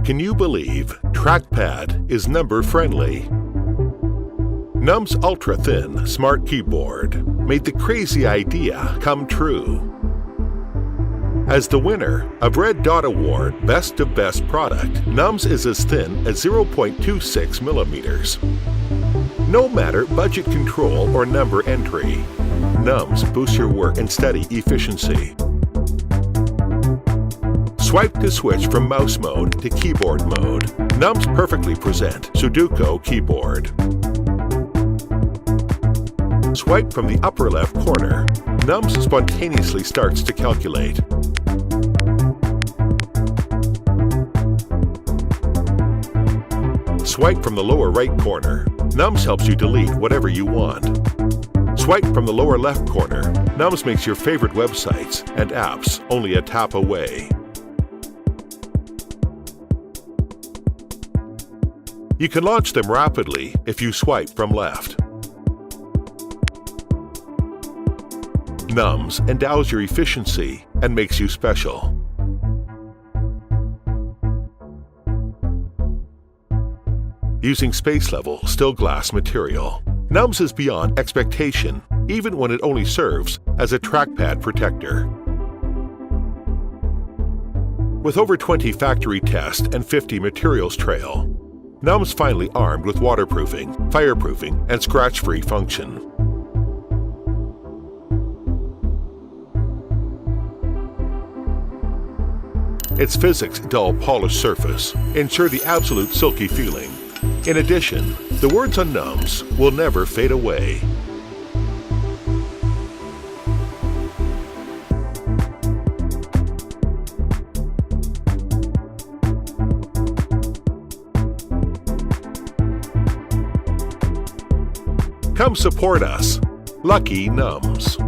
Can you believe Trackpad is number-friendly? Num's ultra-thin smart keyboard made the crazy idea come true. As the winner of Red Dot Award Best of Best product, Num's is as thin as 0.26 millimeters. No matter budget control or number entry, Num's boosts your work and study efficiency. Swipe to switch from mouse mode to keyboard mode. Num's perfectly present Sudoku keyboard. Swipe from the upper left corner. Num's spontaneously starts to calculate. Swipe from the lower right corner. Num's helps you delete whatever you want. Swipe from the lower left corner. Num's makes your favorite websites and apps only a tap away. You can launch them rapidly if you swipe from left. Num's endows your efficiency and makes you special. Using space-level still glass material, Num's is beyond expectation, even when it only serves as a trackpad protector. With over 20 factory tests and 50 materials trail, Num's finally armed with waterproofing, fireproofing, and scratch-free function. Its physics dull polished surface ensure the absolute silky feeling. In addition, the words on Num's will never fade away. Come support us. Lucky Num's.